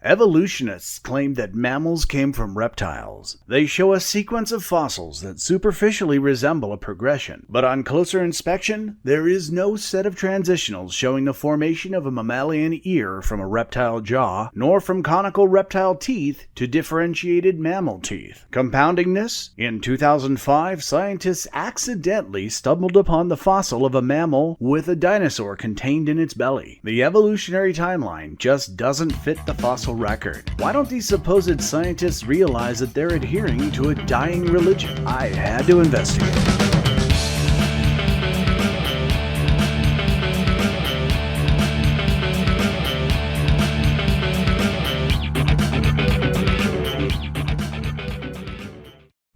Evolutionists claim that mammals came from reptiles. They show a sequence of fossils that superficially resemble a progression, but on closer inspection, there is no set of transitionals showing the formation of a mammalian ear from a reptile jaw, nor from conical reptile teeth to differentiated mammal teeth. Compounding this, in 2005, scientists accidentally stumbled upon the fossil of a mammal with a dinosaur contained in its belly. The evolutionary timeline just doesn't fit the fossil record. Why don't these supposed scientists realize that they're adhering to a dying religion? I had to investigate.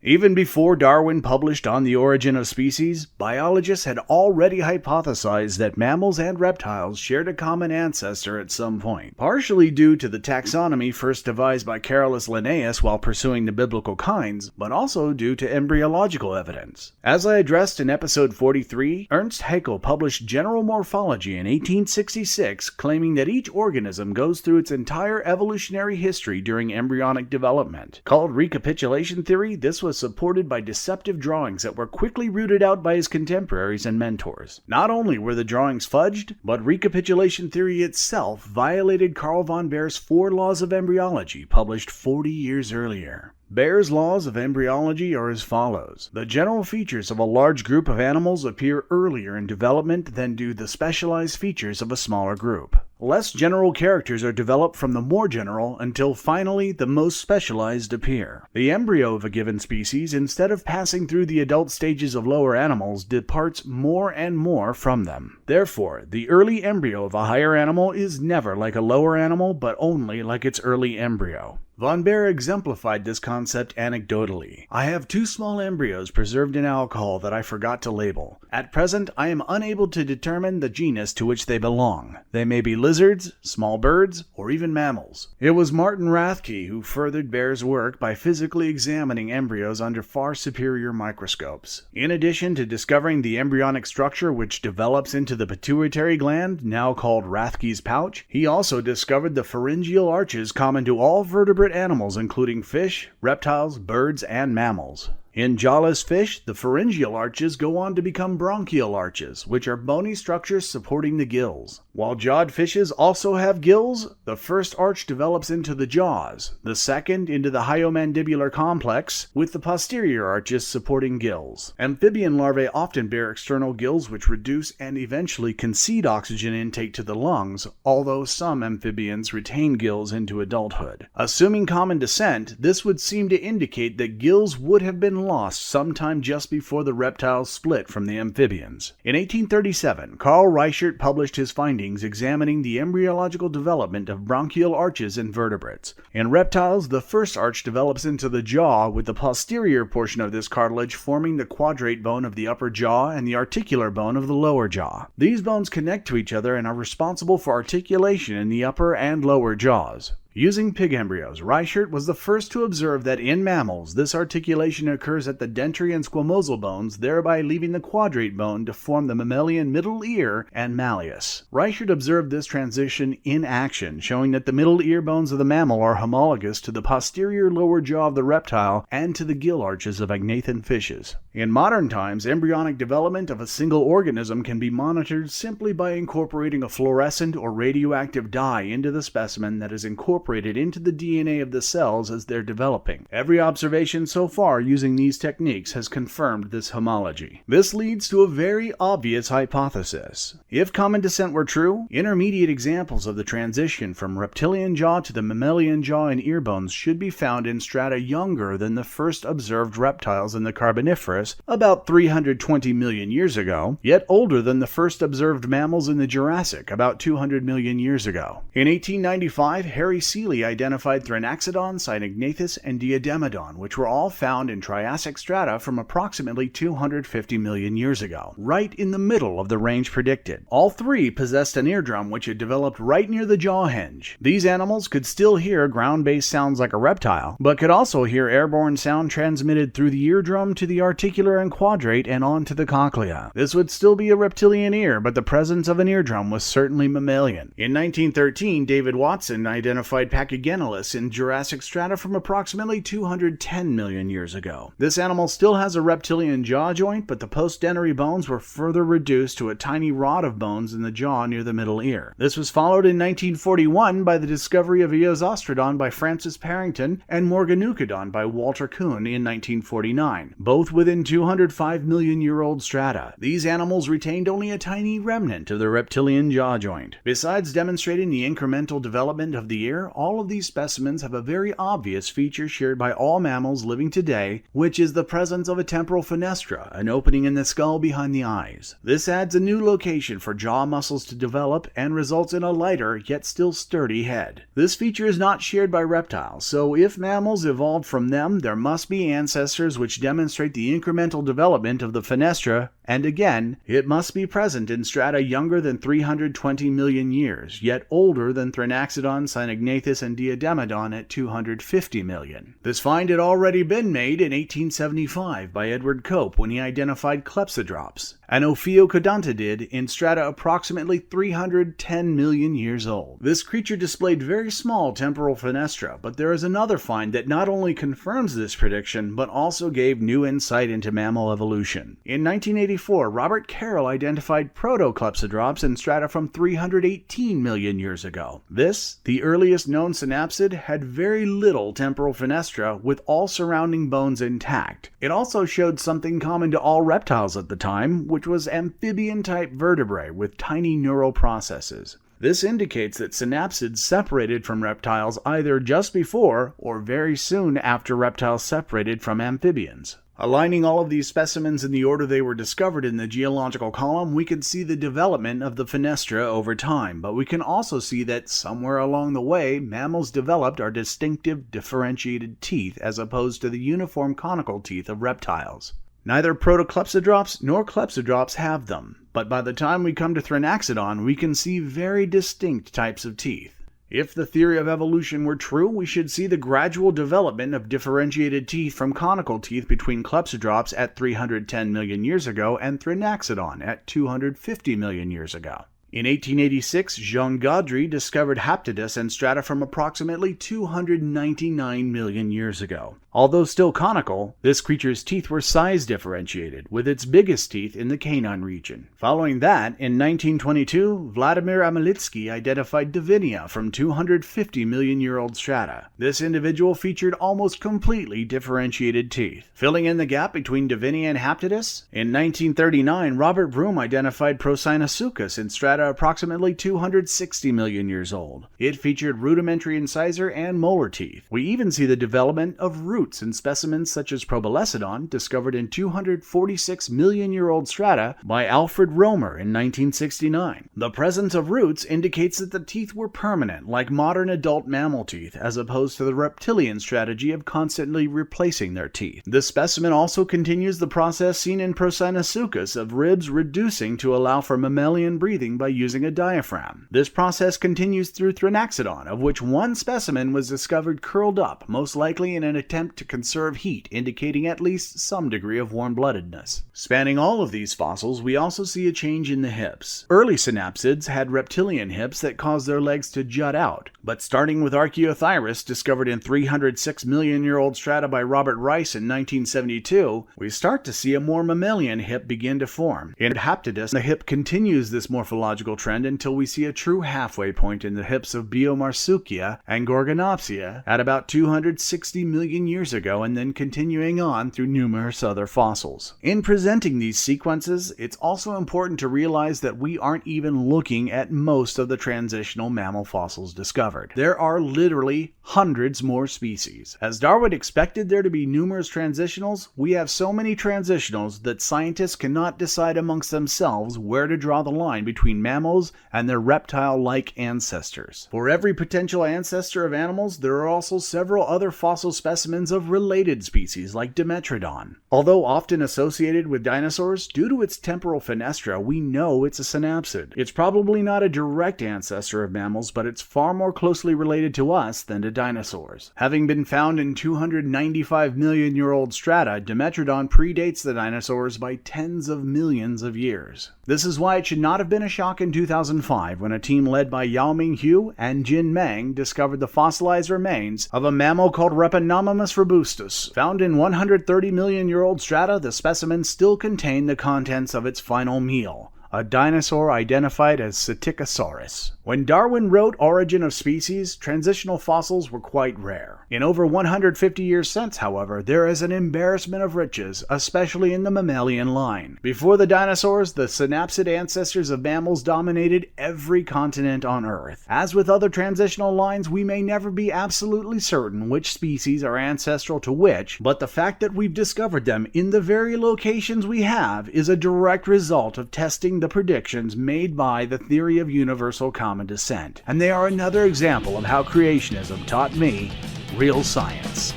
Even before Darwin published On the Origin of Species, biologists had already hypothesized that mammals and reptiles shared a common ancestor at some point, partially due to the taxonomy first devised by Carroll Linnaeus while pursuing the biblical kinds, but also due to embryological evidence. As I addressed in episode 43, Ernst Haeckel published General Morphology in 1866, claiming that each organism goes through its entire evolutionary history during embryonic development. Called recapitulation theory, this was supported by deceptive drawings that were quickly rooted out by his contemporaries and mentors. Not only were the drawings fudged, but recapitulation theory itself violated Carl von Baer's 4 laws of embryology, published 40 years earlier. Baer's laws of embryology are as follows. The general features of a large group of animals appear earlier in development than do the specialized features of a smaller group. Less general characters are developed from the more general until finally the most specialized appear. The embryo of a given species, instead of passing through the adult stages of lower animals, departs more and more from them. Therefore, the early embryo of a higher animal is never like a lower animal, but only like its early embryo. Von Baer exemplified this concept anecdotally. I have 2 small embryos preserved in alcohol that I forgot to label. At present, I am unable to determine the genus to which they belong. They may be lizards, small birds, or even mammals. It was Martin Rathke who furthered Baer's work by physically examining embryos under far superior microscopes. In addition to discovering the embryonic structure which develops into the pituitary gland, now called Rathke's pouch, he also discovered the pharyngeal arches common to all vertebrate animals including fish, reptiles, birds, and mammals. In jawless fish, the pharyngeal arches go on to become bronchial arches, which are bony structures supporting the gills. While jawed fishes also have gills, the first arch develops into the jaws, the second into the hyomandibular complex, with the posterior arches supporting gills. Amphibian larvae often bear external gills which reduce and eventually concede oxygen intake to the lungs, although some amphibians retain gills into adulthood. Assuming common descent, this would seem to indicate that gills would have been lost sometime just before the reptiles split from the amphibians. In 1837, Carl Reisz published his findings examining the embryological development of bronchial arches in vertebrates. In reptiles, the first arch develops into the jaw, with the posterior portion of this cartilage forming the quadrate bone of the upper jaw and the articular bone of the lower jaw. These bones connect to each other and are responsible for articulation in the upper and lower jaws. Using pig embryos, Reisz was the first to observe that in mammals, this articulation occurs at the dentary and squamosal bones, thereby leaving the quadrate bone to form the mammalian middle ear and malleus. Reisz observed this transition in action, showing that the middle ear bones of the mammal are homologous to the posterior lower jaw of the reptile and to the gill arches of agnathan fishes. In modern times, embryonic development of a single organism can be monitored simply by incorporating a fluorescent or radioactive dye into the specimen that is incorporated into the DNA of the cells as they're developing. Every observation so far using these techniques has confirmed this homology. This leads to a very obvious hypothesis. If common descent were true, intermediate examples of the transition from reptilian jaw to the mammalian jaw and ear bones should be found in strata younger than the first observed reptiles in the Carboniferous, about 320 million years ago, yet older than the first observed mammals in the Jurassic, about 200 million years ago. In 1895, Harry Seeley identified Thrinaxodon, Cygnagnathus, and Diademodon, which were all found in Triassic strata from approximately 250 million years ago, right in the middle of the range predicted. All 3 possessed an eardrum which had developed right near the jaw hinge. These animals could still hear ground-based sounds like a reptile, but could also hear airborne sound transmitted through the eardrum to the articular and quadrate and onto the cochlea. This would still be a reptilian ear, but the presence of an eardrum was certainly mammalian. In 1913, David Watson identified identified Pachygenilus in Jurassic strata from approximately 210 million years ago. This animal still has a reptilian jaw joint, but the postdentary bones were further reduced to a tiny rod of bones in the jaw near the middle ear. This was followed in 1941 by the discovery of Eosostrodon by Francis Parrington and Morganeucodon by Walter Kuhn in 1949, both within 205 million year old strata. These animals retained only a tiny remnant of the reptilian jaw joint. Besides demonstrating the incremental development of the ear, all of these specimens have a very obvious feature shared by all mammals living today, which is the presence of a temporal fenestra, an opening in the skull behind the eyes. This adds a new location for jaw muscles to develop and results in a lighter yet still sturdy head. This feature is not shared by reptiles, so if mammals evolved from them, there must be ancestors which demonstrate the incremental development of the fenestra, and again, it must be present in strata younger than 320 million years, yet older than Thrinaxodon, Synagnathes, and Diademodon at 250 million. This find had already been made in 1875 by Edward Cope when he identified Clepsydrops, an Ophiocodontidid in strata approximately 310 million years old. This creature displayed very small temporal fenestra, but there is another find that not only confirms this prediction, but also gave new insight into mammal evolution. In 1984, Robert Carroll identified Protoclepsydrops in strata from 318 million years ago. This, the earliest known synapsid, had very little temporal fenestra with all surrounding bones intact. It also showed something common to all reptiles at the time, which was amphibian-type vertebrae with tiny neural processes. This indicates that synapsids separated from reptiles either just before or very soon after reptiles separated from amphibians. Aligning all of these specimens in the order they were discovered in the geological column, we can see the development of the fenestra over time, but we can also see that somewhere along the way, mammals developed our distinctive differentiated teeth as opposed to the uniform conical teeth of reptiles. Neither Protoclepsydrops nor Clepsydrops have them, but by the time we come to Thrinaxodon, we can see very distinct types of teeth. If the theory of evolution were true, we should see the gradual development of differentiated teeth from conical teeth between Clepsydrops at 310 million years ago and Thrinaxodon at 250 million years ago. In 1886, Jean Gaudry discovered Haptodus in strata from approximately 299 million years ago. Although still conical, this creature's teeth were size differentiated, with its biggest teeth in the canine region. Following that, in 1922, Vladimir Amelitsky identified Divinia from 250 million year old strata. This individual featured almost completely differentiated teeth. Filling in the gap between Divinia and Haptodus, in 1939, Robert Broom identified Procynasuchus in strata approximately 260 million years old. It featured rudimentary incisor and molar teeth. We even see the development of roots in specimens such as Proboscidon, discovered in 246 million year old strata by Alfred Romer in 1969. The presence of roots indicates that the teeth were permanent, like modern adult mammal teeth, as opposed to the reptilian strategy of constantly replacing their teeth. This specimen also continues the process seen in Procynasuchus of ribs reducing to allow for mammalian breathing by using a diaphragm. This process continues through Thrinaxodon, of which one specimen was discovered curled up, most likely in an attempt to conserve heat, indicating at least some degree of warm-bloodedness. Spanning all of these fossils, we also see a change in the hips. Early synapsids had reptilian hips that caused their legs to jut out, but starting with Archaeothyris, discovered in 306 million year old strata by Robert Reisz in 1972, we start to see a more mammalian hip begin to form. In Haptodus, the hip continues this morphological trend until we see a true halfway point in the hips of Biomarsuchia and Gorgonopsia at about 260 million years ago, and then continuing on through numerous other fossils. In presenting these sequences, it's also important to realize that we aren't even looking at most of the transitional mammal fossils discovered. There are literally hundreds more species. As Darwin expected there to be numerous transitionals, we have so many transitionals that scientists cannot decide amongst themselves where to draw the line between mammals and their reptile-like ancestors. For every potential ancestor of animals, there are also several other fossil specimens remains of related species like Dimetrodon. Although often associated with dinosaurs, due to its temporal fenestra, we know it's a synapsid. It's probably not a direct ancestor of mammals, but it's far more closely related to us than to dinosaurs. Having been found in 295-million-year-old strata, Dimetrodon predates the dinosaurs by tens of millions of years. This is why it should not have been a shock in 2005 when a team led by Yaoming Hu and Jin Meng discovered the fossilized remains of a mammal called Repenomamus robustus. Found in 130-million-year-old strata, the specimens still contain the contents of its final meal, a dinosaur identified as Psittacosaurus. When Darwin wrote Origin of Species, transitional fossils were quite rare. In over 150 years since, however, there is an embarrassment of riches, especially in the mammalian line. Before the dinosaurs, the synapsid ancestors of mammals dominated every continent on Earth. As with other transitional lines, we may never be absolutely certain which species are ancestral to which, but the fact that we've discovered them in the very locations we have is a direct result of testing the predictions made by the theory of universal common descent. And they are another example of how creationism taught me real science.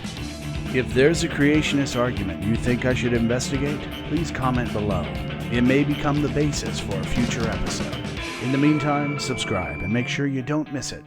If there's a creationist argument you think I should investigate, please comment below. It may become the basis for a future episode. In the meantime, subscribe and make sure you don't miss it.